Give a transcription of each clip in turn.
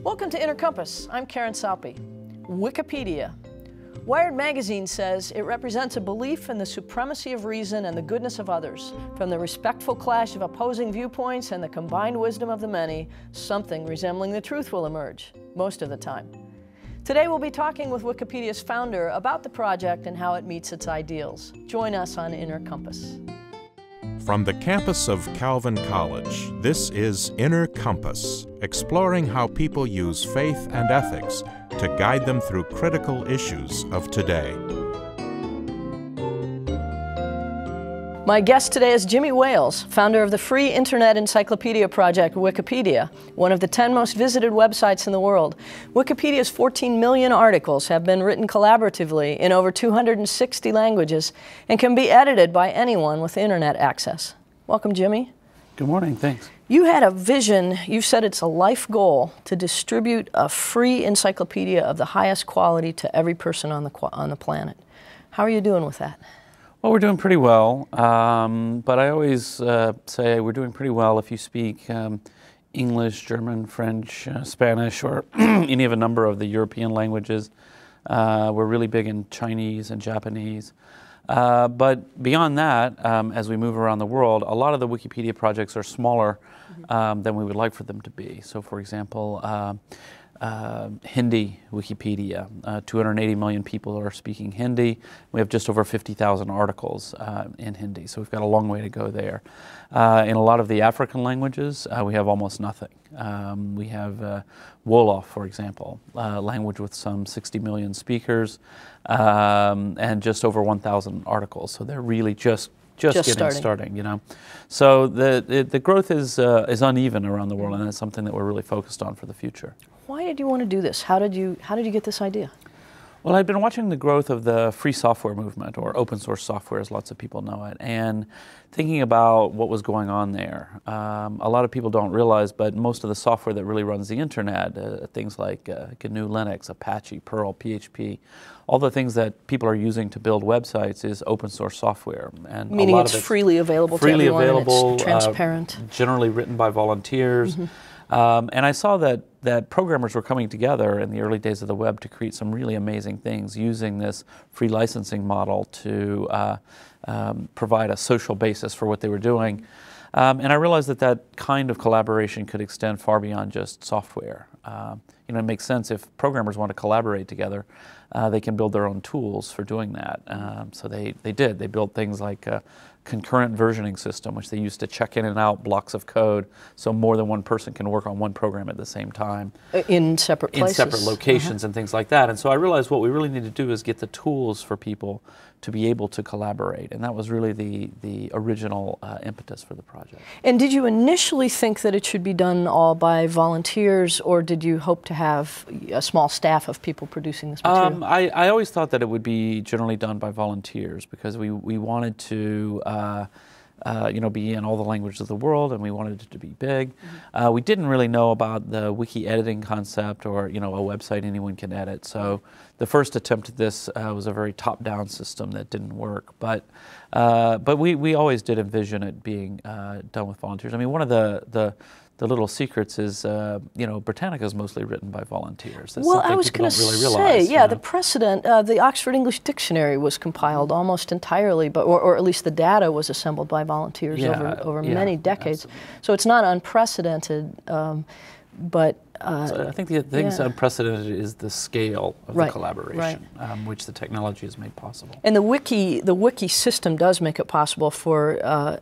Welcome to Inner Compass. I'm Karen Saupe. Wikipedia. Wired magazine says it represents a belief in the supremacy of reason and the goodness of others. From the respectful clash of opposing viewpoints and the combined wisdom of the many, something resembling the truth will emerge, most of the time. Today we'll be talking with Wikipedia's founder about the project and how it meets its ideals. Join us on Inner Compass. From the campus of Calvin College, this is Inner Compass, exploring how people use faith and ethics to guide them through critical issues of today. My guest today is Jimmy Wales, founder of the free internet encyclopedia project Wikipedia, one of the 10 most visited websites in the world. Wikipedia's 14 million articles have been written collaboratively in over 260 languages and can be edited by anyone with internet access. Welcome, Jimmy. Good morning, thanks. You had a vision, you said it's a life goal to distribute a free encyclopedia of the highest quality to every person on the planet. How are you doing with that? Well, we're doing pretty well, but I always say we're doing pretty well if you speak English, German, French, Spanish, or any of a number of the European languages. We're really big in Chinese and Japanese. But beyond that, as we move around the world, a lot of the Wikipedia projects are smaller than we would like for them to be. So, for example, Hindi Wikipedia, 280 million people are speaking Hindi. We have just over 50,000 articles in Hindi, so we've got a long way to go there. In a lot of the African languages, we have almost nothing. We have Wolof, for example, a language with some 60 million speakers and just over 1,000 articles, so they're really just getting starting, you know. So the growth is uneven around the world, and that's something that we're really focused on for the future. Why did you want to do this? How did you get this idea? Well, I've been watching the growth of the free software movement, or open source software as lots of people know it, and thinking about what was going on there. A lot of people don't realize, but most of the software that really runs the internet, things like GNU Linux, Apache, Perl, PHP, all the things that people are using to build websites is open source software. And meaning a lot it's of freely available to everyone, and it's transparent. Generally written by volunteers. And I saw that programmers were coming together in the early days of the web to create some really amazing things using this free licensing model to provide a social basis for what they were doing. And I realized that kind of collaboration could extend far beyond just software. You know, it makes sense if programmers want to collaborate together, they can build their own tools for doing that. So they did. They built things like concurrent versioning system, which they used to check in and out blocks of code so more than one person can work on one program at the same time. In separate places. In separate locations and things like that. And so I realized what we really need to do is get the tools for people to be able to collaborate. And that was really the original impetus for the project. And did you initially think that it should be done all by volunteers, or did you hope to have a small staff of people producing this material? I always thought that it would be generally done by volunteers because we wanted to you know, be in all the languages of the world, and we wanted it to be big. We didn't really know about the wiki editing concept, or you know, a website anyone can edit. So the first attempt at this was a very top-down system that didn't work. But we always did envision it being done with volunteers. I mean, one of the little secrets is, you know, Britannica is mostly written by volunteers. That's well, I was going to say, yeah, you know? The precedent, the Oxford English Dictionary was compiled almost entirely, or at least the data was assembled by volunteers over many decades. Absolutely. So it's not unprecedented, but... so I think the thing that's unprecedented is the scale of the collaboration, which the technology has made possible. And the wiki system does make it possible for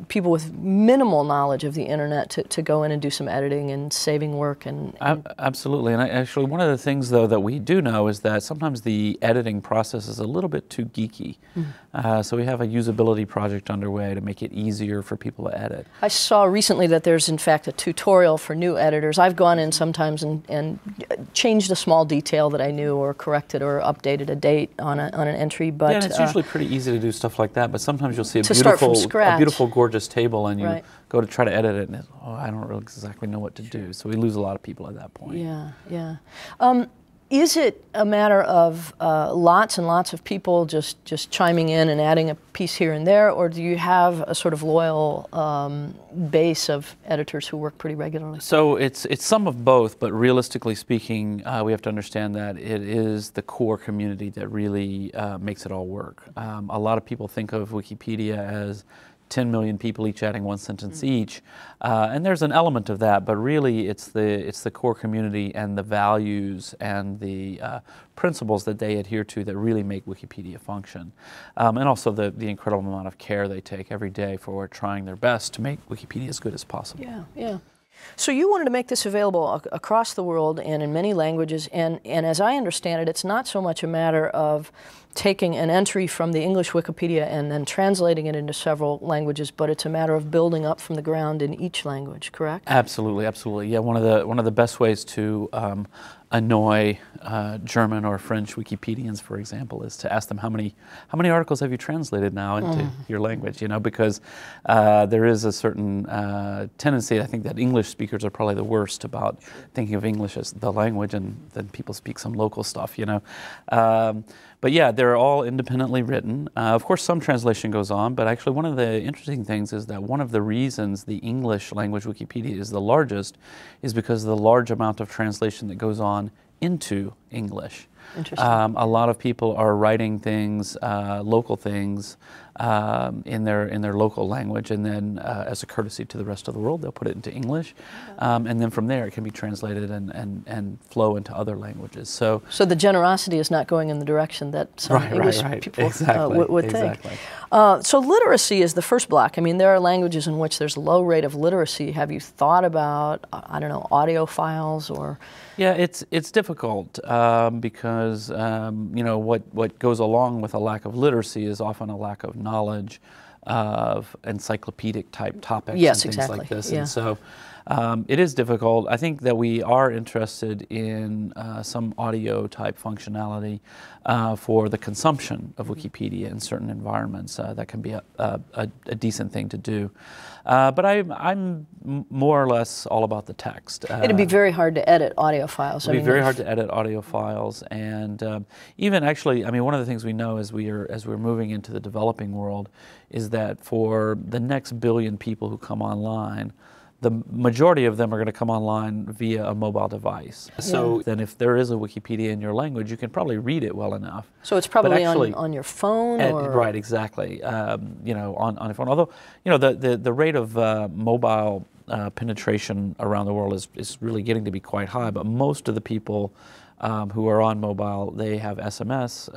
people with minimal knowledge of the internet to go in and do some editing and saving work. Absolutely. And actually, one of the things, though, that we do know is that sometimes the editing process is a little bit too geeky. So we have a usability project underway to make it easier for people to edit. I saw recently that there's, in fact, a tutorial for new editors. I've gone in sometimes and changed a small detail that I knew, or corrected or updated a date on an entry. But yeah, and it's usually pretty easy to do stuff like that, but sometimes you'll see a beautiful, gorgeous table, and you go to try to edit it, and it's, I don't really exactly know what to do. So we lose a lot of people at that point. Yeah. Is it a matter of lots and lots of people just chiming in and adding a piece here and there, or do you have a sort of loyal base of editors who work pretty regularly? So it's some of both, but realistically speaking, we have to understand that it is the core community that really makes it all work. A lot of people think of Wikipedia as 10 million people each adding one sentence each, and there's an element of that, but really it's the core community and the values and the principles that they adhere to that really make Wikipedia function, and also the incredible amount of care they take every day for trying their best to make Wikipedia as good as possible. Yeah, yeah. So you wanted to make this available across the world and in many languages, and as I understand it, it's not so much a matter of taking an entry from the English Wikipedia and then translating it into several languages, but it's a matter of building up from the ground in each language, correct? Absolutely, absolutely. Yeah, one of the best ways to annoy German or French Wikipedians, for example, is to ask them how many articles have you translated now into your language, you know, because there is a certain tendency, I think, that English speakers are probably the worst about thinking of English as the language, and then people speak some local stuff, you know. But yeah, they're all independently written. Of course, some translation goes on, but actually one of the interesting things is that one of the reasons the English language Wikipedia is the largest is because of the large amount of translation that goes on into English. Interesting. A lot of people are writing things, local things, in their local language, and then as a courtesy to the rest of the world, they'll put it into English, and then from there it can be translated and flow into other languages. So the generosity is not going in the direction that some English people would think. So literacy is the first block. I mean, there are languages in which there's a low rate of literacy. Have you thought about, I don't know, audio files or? Yeah, it's difficult because you know what goes along with a lack of literacy is often a lack of knowledge of encyclopedic type topics and things like this, and so it is difficult. I think that we are interested in some audio type functionality for the consumption of Wikipedia in certain environments. That can be a decent thing to do. But I'm more or less all about the text. It'd be very hard to edit audio files. It'd be very hard to edit audio files, and even actually, I mean, one of the things we know as we're moving into the developing world is that for the next billion people who come online, the majority of them are going to come online via a mobile device. So then if there is a Wikipedia in your language, you can probably read it well enough. So it's probably actually, on your phone? Right, exactly. You know, on your phone. Although, you know, the rate of mobile penetration around the world is really getting to be quite high, but most of the people who are on mobile, they have SMS,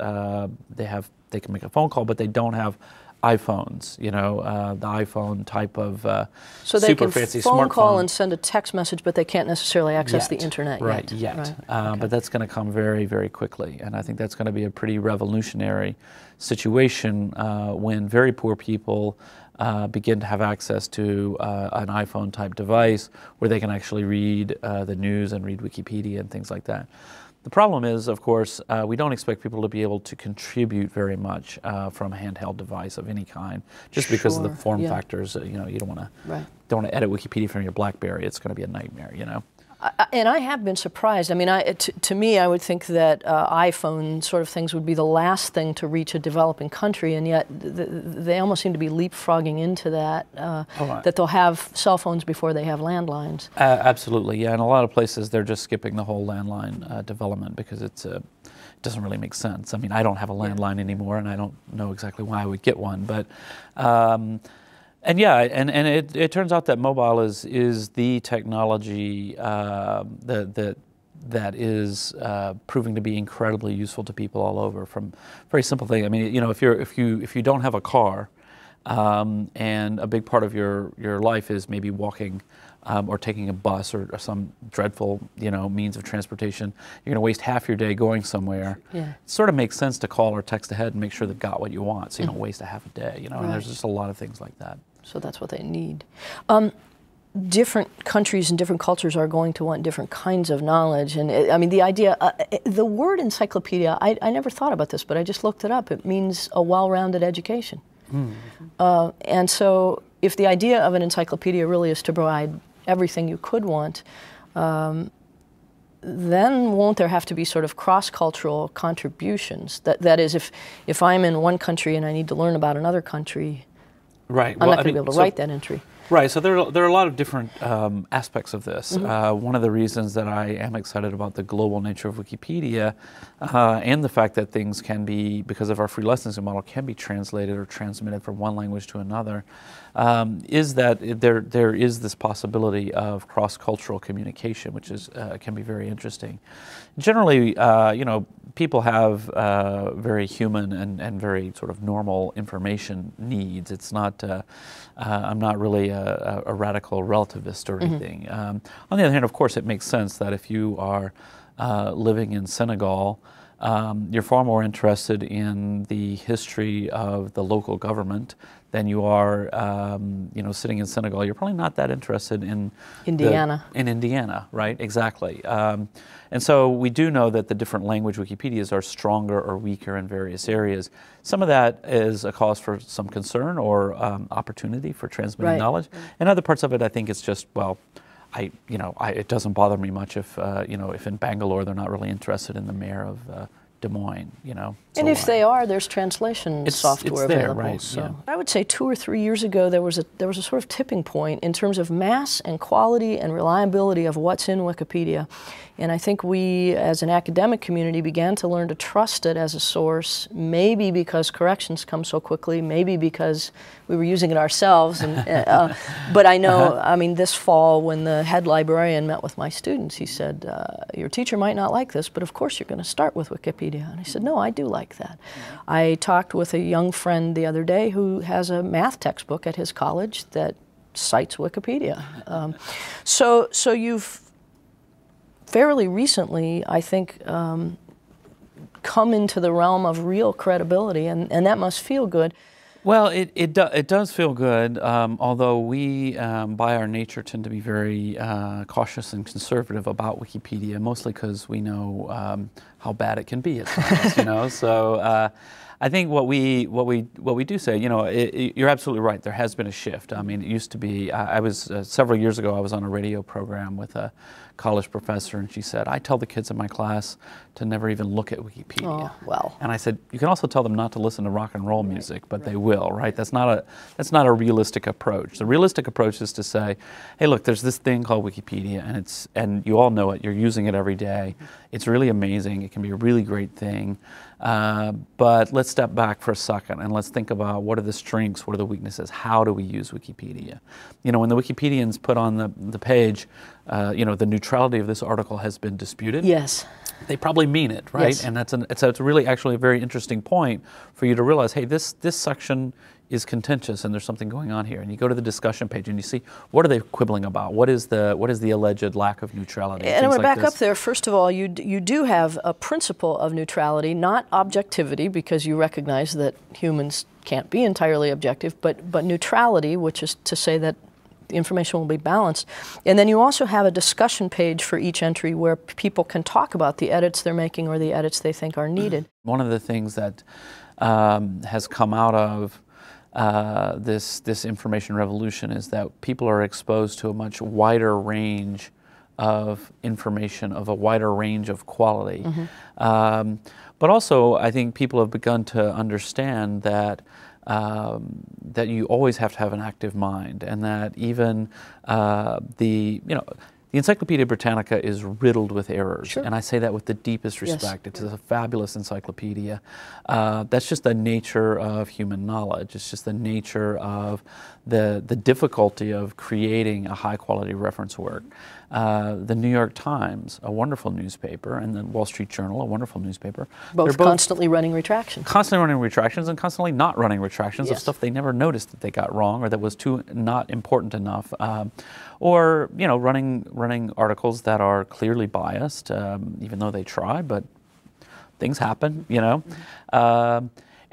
they can make a phone call, but they don't have iPhones, you know, the iPhone type of so they super can fancy phone smartphone. call and send a text message, but they can't necessarily access the internet yet. Right. Okay. But that's going to come very, very quickly, and I think that's going to be a pretty revolutionary situation when very poor people begin to have access to an iPhone type device where they can actually read the news and read Wikipedia and things like that. The problem is, of course, we don't expect people to be able to contribute very much from a handheld device of any kind, just because of the form factors. You know, you don't want to edit Wikipedia from your BlackBerry. It's going to be a nightmare. You know. And I have been surprised. I mean, to me, I would think that iPhone sort of things would be the last thing to reach a developing country, and yet they almost seem to be leapfrogging into that, that they'll have cell phones before they have landlines. Absolutely, yeah. In a lot of places, they're just skipping the whole landline development because it doesn't really make sense. I mean, I don't have a landline anymore, and I don't know exactly why I would get one, but... And yeah, and it turns out that mobile is the technology that is proving to be incredibly useful to people all over. From very simple thing. I mean, you know, if you don't have a car, and a big part of your life is maybe walking or taking a bus or some dreadful, you know, means of transportation, you're going to waste half your day going somewhere. Yeah. It sort of makes sense to call or text ahead and make sure they've got what you want, so you don't waste a half a day. You know, and there's just a lot of things like that. So that's what they need. Different countries and different cultures are going to want different kinds of knowledge. And I mean, the idea, the word encyclopedia, I never thought about this, but I just looked it up. It means a well-rounded education. And so if the idea of an encyclopedia really is to provide everything you could want, then won't there have to be sort of cross-cultural contributions? That is, if I'm in one country and I need to learn about another country, right. I'm not going to be able to write that entry. Right, so there are a lot of different aspects of this. One of the reasons that I am excited about the global nature of Wikipedia and the fact that things can be, because of our free licensing model, can be translated or transmitted from one language to another, is that there is this possibility of cross-cultural communication, which is can be very interesting. Generally, you know, people have very human and very sort of normal information needs. It's not, I'm not really a radical relativist or anything. On the other hand, of course, it makes sense that if you are living in Senegal, you're far more interested in the history of the local government than you are, you know, sitting in Senegal. You're probably not that interested in Indiana. In Indiana, right? Exactly. And so we do know that the different language Wikipedias are stronger or weaker in various areas. Some of that is a cause for some concern or opportunity for transmitting knowledge. And other parts of it, I think it's just, well, it doesn't bother me much if, you know, if in Bangalore they're not really interested in the mayor of Des Moines, you know. And if they are, there's translation software available. Right, so yeah. I would say 2 or 3 years ago there was a sort of tipping point in terms of mass and quality and reliability of what's in Wikipedia. And I think we, as an academic community, began to learn to trust it as a source, maybe because corrections come so quickly, maybe because we were using it ourselves. And, but I know, I mean, this fall when the head librarian met with my students, he said, your teacher might not like this, but of course you're going to start with Wikipedia. And I said, no, I do like that. I talked with a young friend the other day who has a math textbook at his college that cites Wikipedia. So you've fairly recently, I think, come into the realm of real credibility, and that must feel good. Well, it does feel good, although we, by our nature, tend to be very cautious and conservative about Wikipedia, mostly because we know how bad it can be at times, you know. So I think what we do say, you know, you're absolutely right. There has been a shift. I mean, it used to be. I was several years ago. I was on a radio program with a college professor, and she said, "I tell the kids in my class to never even look at Wikipedia." Oh, well. And I said, "You can also tell them not to listen to rock and roll music, but they will, right? That's not a realistic approach. The realistic approach is to say, hey, look, there's this thing called Wikipedia, and you all know it. You're using it every day. It's really amazing. It can be a really great thing. But let's step back for a second and let's think about what are the strengths, what are the weaknesses, how do we use Wikipedia? You know, when the Wikipedians put on the page, you know, the neutrality of this article has been disputed. Yes. They probably mean it, right? Yes. And it's really actually a very interesting point for you to realize, hey, this section is contentious and there's something going on here. And you go to the discussion page and you see, what are they quibbling about? What is the alleged lack of neutrality? And I'm going to back up there. First of all, you do have a principle of neutrality, not objectivity, because you recognize that humans can't be entirely objective, but neutrality, which is to say that the information will be balanced. And then you also have a discussion page for each entry where people can talk about the edits they're making or the edits they think are needed. One of the things that has come out of this information revolution is that people are exposed to a much wider range of information, of a wider range of quality. But also, I think people have begun to understand that that you always have to have an active mind, and that even the Encyclopedia Britannica is riddled with errors, sure. And I say that with the deepest respect. Yes. It's a fabulous encyclopedia. That's just the nature of human knowledge. It's just the nature of the difficulty of creating a high-quality reference work. The New York Times, a wonderful newspaper, and the Wall Street Journal, a wonderful newspaper. Both constantly running retractions. Constantly running retractions and constantly not running retractions yes. of stuff they never noticed that they got wrong or that was too not important enough. Or, you know, running articles that are clearly biased, even though they try, but things happen, you know.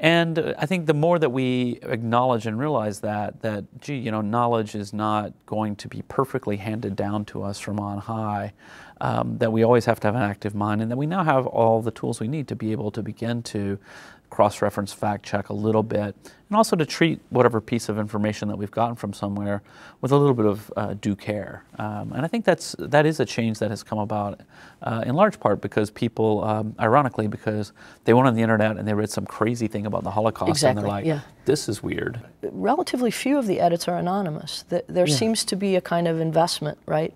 And I think the more that we acknowledge and realize that gee, you know, knowledge is not going to be perfectly handed down to us from on high, that we always have to have an active mind, and that we now have all the tools we need to be able to begin to cross-reference, fact-check a little bit, and also to treat whatever piece of information that we've gotten from somewhere with a little bit of due care. And I think that is a change that has come about in large part because people, ironically, because they went on the internet and they read some crazy thing about the Holocaust, Exactly, and they're like, yeah. this is weird. Relatively few of the edits are anonymous. There seems to be a kind of investment, right?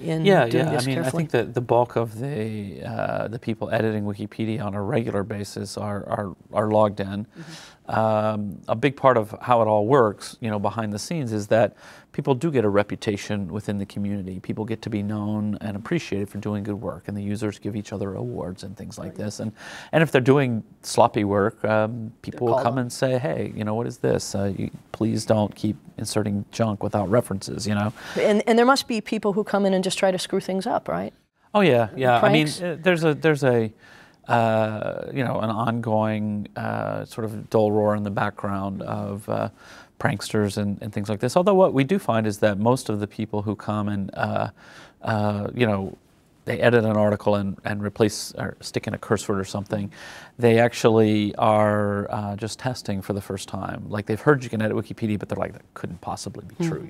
In doing this I mean, carefully. I think that the bulk of the people editing Wikipedia on a regular basis are logged in. A big part of how it all works, behind the scenes, is that people do get a reputation within the community. People get to be known and appreciated for doing good work, and the users give each other awards and things like this. And if they're doing sloppy work, people will come and say, hey, what is this? Please don't keep inserting junk without references, And there must be people who come in and just try to screw things up, right? Oh yeah. Pranks? I mean, there's an ongoing sort of dull roar in the background of pranksters and things like this. Although what we do find is that most of the people who come and they edit an article and replace or stick in a curse word or something, they actually are just testing for the first time. Like they've heard you can edit Wikipedia, but they're like, that couldn't possibly be true.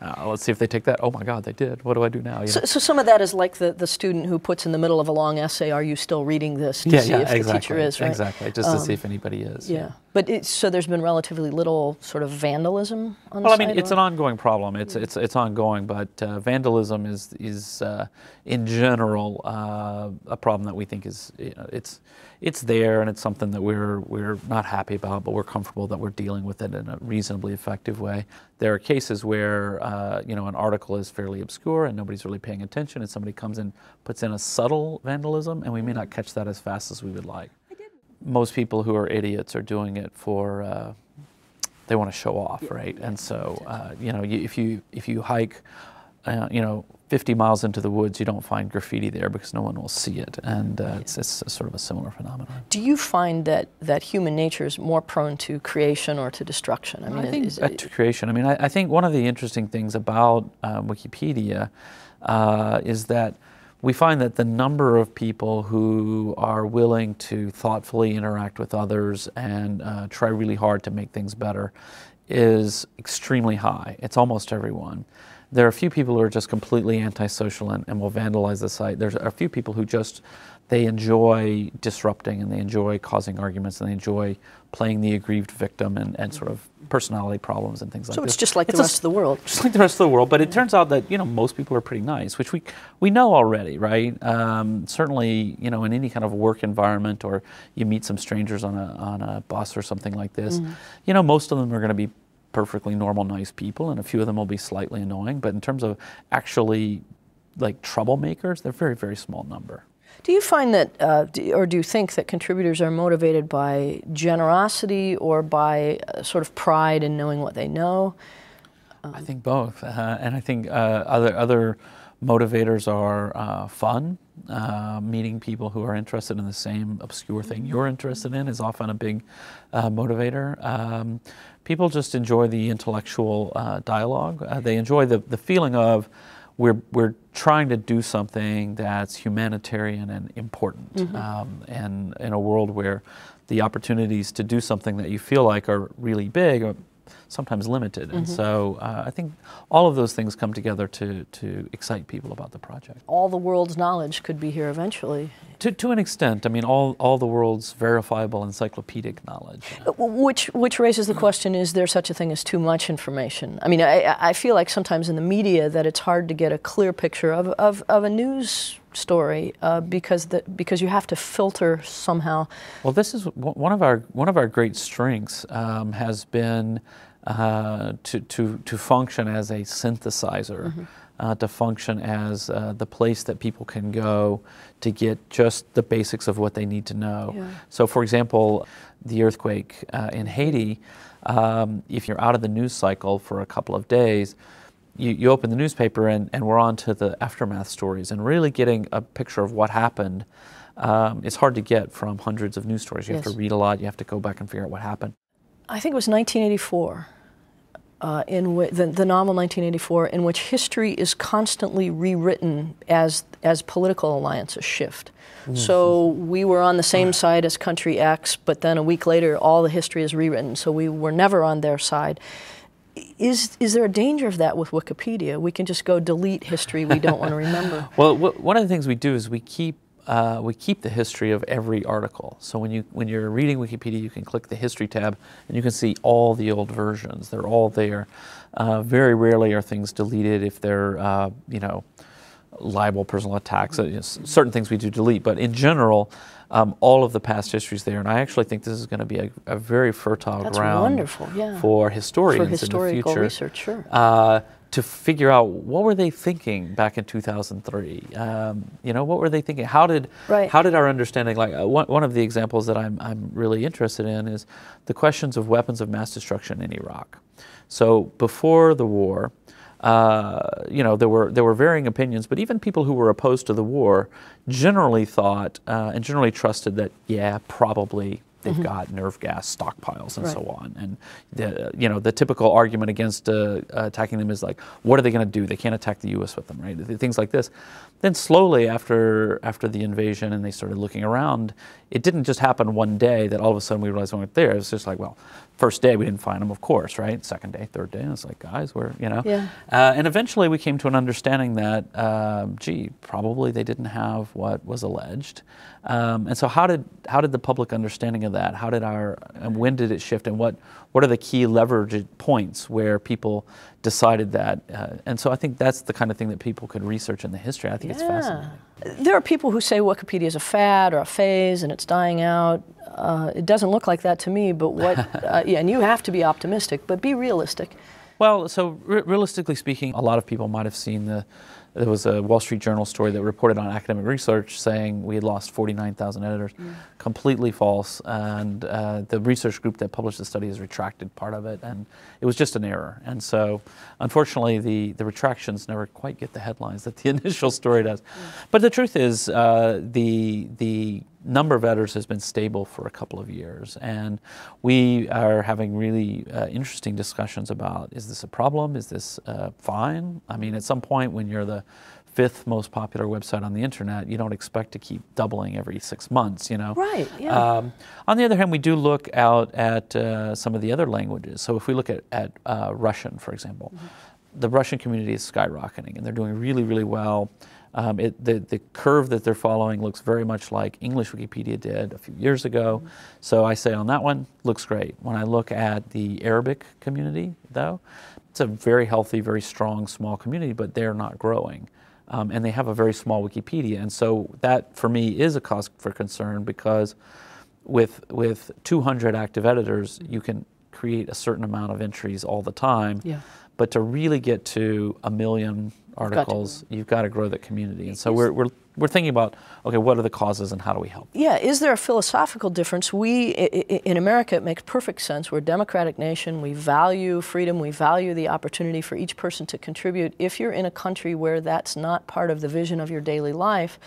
Let's see if they take that. Oh my God, they did. What do I do now? So some of that is like the student who puts in the middle of a long essay, are you still reading this, to see if exactly, the teacher is, right? Exactly, just to see if anybody is. Yeah. But so there's been relatively little sort of vandalism on the Well, I site? mean, it's an ongoing problem. It's ongoing, but vandalism is in general a problem that we think is it's there, and it's something that we're not happy about, but we're comfortable that we're dealing with it in a reasonably effective way. There are cases where an article is fairly obscure and nobody's really paying attention, and somebody comes and puts in a subtle vandalism, and we may not catch that as fast as we would like. Most people who are idiots are doing it for they want to show off, right? And so if you hike 50 miles into the woods, you don't find graffiti there because no one will see it, and it's sort of a similar phenomenon. Do you find that human nature is more prone to creation or to destruction? I think to creation. I mean, I think one of the interesting things about Wikipedia is that we find that the number of people who are willing to thoughtfully interact with others and try really hard to make things better is extremely high. It's almost everyone. There are a few people who are just completely antisocial and will vandalize the site. There's a few people who they enjoy disrupting, and they enjoy causing arguments, and they enjoy playing the aggrieved victim and sort of personality problems and things like this. So it's just like the rest of the world. Just like the rest of the world, but it turns out that most people are pretty nice, which we know already, right? Certainly, in any kind of work environment, or you meet some strangers on a bus or something like this, most of them are going to be perfectly normal, nice people, and a few of them will be slightly annoying. But in terms of actually like troublemakers, they're a very, very small number. Do you find that, or do you think that contributors are motivated by generosity or by sort of pride in knowing what they know? I think both, and I think other motivators are fun. Meeting people who are interested in the same obscure thing you're interested in is often a big motivator. People just enjoy the intellectual dialogue. They enjoy the feeling of we're trying to do something that's humanitarian and important, and in a world where the opportunities to do something that you feel like are really big are sometimes limited. And so I think all of those things come together to excite people about the project. All the world's knowledge could be here eventually. To an extent. I mean, all the world's verifiable encyclopedic knowledge. Which raises the question, is there such a thing as too much information? I mean, I feel like sometimes in the media that it's hard to get a clear picture of a news story because you have to filter somehow. Well, this is one of our great strengths has been to function as a synthesizer, to function as the place that people can go to get just the basics of what they need to know. Yeah. So, for example, the earthquake in Haiti, if you're out of the news cycle for a couple of days, you open the newspaper and we're on to the aftermath stories, and really getting a picture of what happened is hard to get from hundreds of news stories. You have to read a lot, you have to go back and figure out what happened. I think it was 1984. the novel 1984, in which history is constantly rewritten as political alliances shift. So we were on the same side as country X, but then a week later all the history is rewritten, so we were never on their side. Is there a danger of that with Wikipedia? We can just go delete history we don't want to remember. Well, one of the things we do is we keep the history of every article. So when you're reading Wikipedia, you can click the history tab and you can see all the old versions. They're all there. Very rarely are things deleted if they're libel, personal attacks. Certain things we do delete, but in general, all of the past history is there. And I actually think this is going to be a very fertile ground for historians in the future. Research, sure. To figure out what were they thinking back in 2003. What were they thinking? How did our understanding, like one of the examples that I'm really interested in is the questions of weapons of mass destruction in Iraq. So before the war, there were varying opinions, but even people who were opposed to the war generally thought and generally trusted that, yeah, probably they've got nerve gas stockpiles and so on. And the typical argument against attacking them is like, what are they going to do? They can't attack the U.S. with them, right? Things like this. Then slowly after the invasion and they started looking around, it didn't just happen one day that all of a sudden we realized we weren't there. It was just like, well, first day we didn't find them, of course, right? Second day, third day, and it's like, guys, we're, and eventually we came to an understanding that, probably they didn't have what was alleged. And so how did the public understanding of that, when did it shift, and what are the key leverage points where people decided that? And so I think that's the kind of thing that people could research in the history. I think it's fascinating. There are people who say Wikipedia is a fad or a phase and it's dying out. It doesn't look like that to me, but and you have to be optimistic, but be realistic. Well, so realistically speaking, a lot of people might have seen there was a Wall Street Journal story that reported on academic research saying we had lost 49,000 editors. Completely false, and the research group that published the study has retracted part of it, and it was just an error. And so, unfortunately, the retractions never quite get the headlines that the initial story does. But the truth is, the number of editors has been stable for a couple of years, and we are having really interesting discussions about, is this a problem? Is this fine? I mean, at some point when you're the 5th most popular website on the internet, you don't expect to keep doubling every 6 months, Right, yeah. On the other hand, we do look out at some of the other languages. So if we look at Russian, for example, the Russian community is skyrocketing, and they're doing really, really well. The curve that they're following looks very much like English Wikipedia did a few years ago. So I say on that one, looks great. When I look at the Arabic community, though, it's a very healthy, very strong, small community, but they're not growing. And they have a very small Wikipedia. And so that, for me, is a cause for concern, because with 200 active editors, you can create a certain amount of entries all the time. Yeah. But to really get to 1 million articles, you've got to grow the community. And so we're thinking about, okay, what are the causes and how do we help? Yeah, is there a philosophical difference? In America, it makes perfect sense. We're a democratic nation. We value freedom. We value the opportunity for each person to contribute. If you're in a country where that's not part of the vision of your daily life,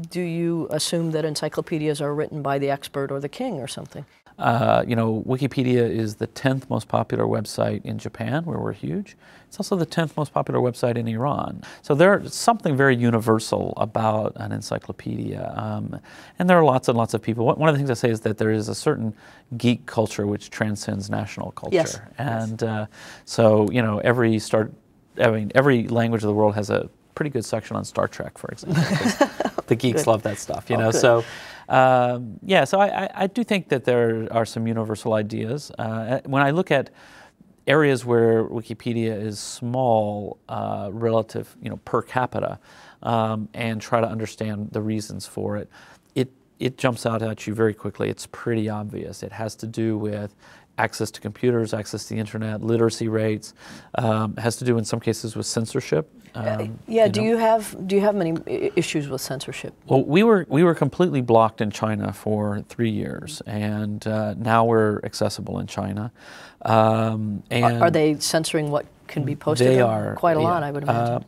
do you assume that encyclopedias are written by the expert or the king or something? Wikipedia is the 10th most popular website in Japan, where we're huge. It's also the 10th most popular website in Iran. So there's something very universal about an encyclopedia. And there are lots and lots of people. One of the things I say is that there is a certain geek culture which transcends national culture. Yes. And every language of the world has a pretty good section on Star Trek, for example. The geeks love that stuff, So, so I do think that there are some universal ideas. When I look at areas where Wikipedia is small relative, per capita, and try to understand the reasons for it, it jumps out at you very quickly. It's pretty obvious. It has to do with access to computers, access to the internet, literacy rates. Has to do in some cases with censorship. Do you have many issues with censorship? Well, we were completely blocked in China for 3 years, and now we're accessible in China. And are they censoring what can be posted? They are quite a lot, I would imagine.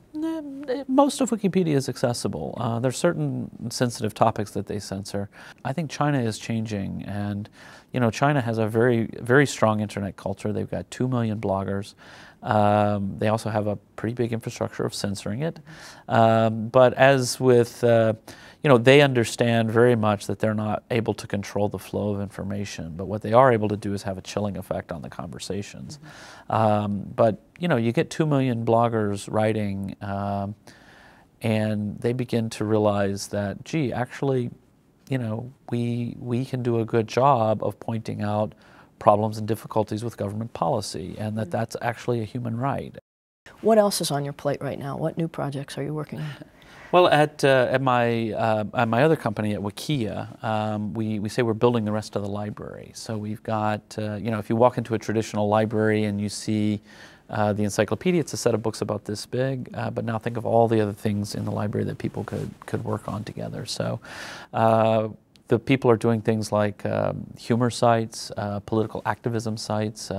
Most of Wikipedia is accessible. There's certain sensitive topics that they censor. I think China is changing, and you know, China has a very strong internet culture. They've got 2 million bloggers. They also have a pretty big infrastructure of censoring it. But as with, you know, they understand very much that they're not able to control the flow of information. But what they are able to do is have a chilling effect on the conversations. But, you know, you get 2 million bloggers writing, and they begin to realize that, gee, actually, you know, we can do a good job of pointing out problems and difficulties with government policy, and that that's actually a human right. What else is on your plate right now? What new projects are you working on? Well, at my other company, at Wikia, we say we're building the rest of the library. So we've got, you know, if you walk into a traditional library and you see the encyclopedia, it's a set of books about this big, but now think of all the other things in the library that people could work on together. So the people are doing things like humor sites, political activism sites.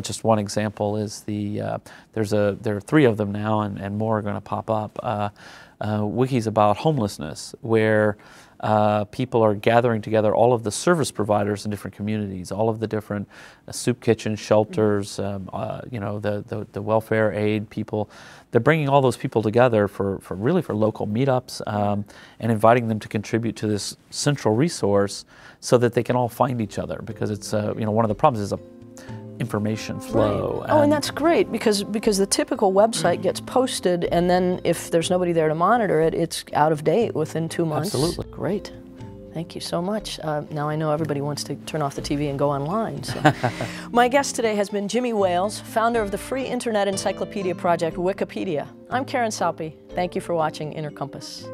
Just one example is there are 3 of them now, and more are going to pop up. Wikis about homelessness, where people are gathering together all of the service providers in different communities, all of the different soup kitchens, shelters, you know, the welfare aid people. They're bringing all those people together for local meetups, and inviting them to contribute to this central resource so that they can all find each other, because it's you know, one of the problems is information flow. Right. And that's great, because the typical website gets posted, and then if there's nobody there to monitor it, it's out of date within 2 months. Absolutely. Great. Thank you so much. Now I know everybody wants to turn off the TV and go online. So. My guest today has been Jimmy Wales, founder of the free internet encyclopedia project Wikipedia. I'm Karen Saupe. Thank you for watching Inner Compass.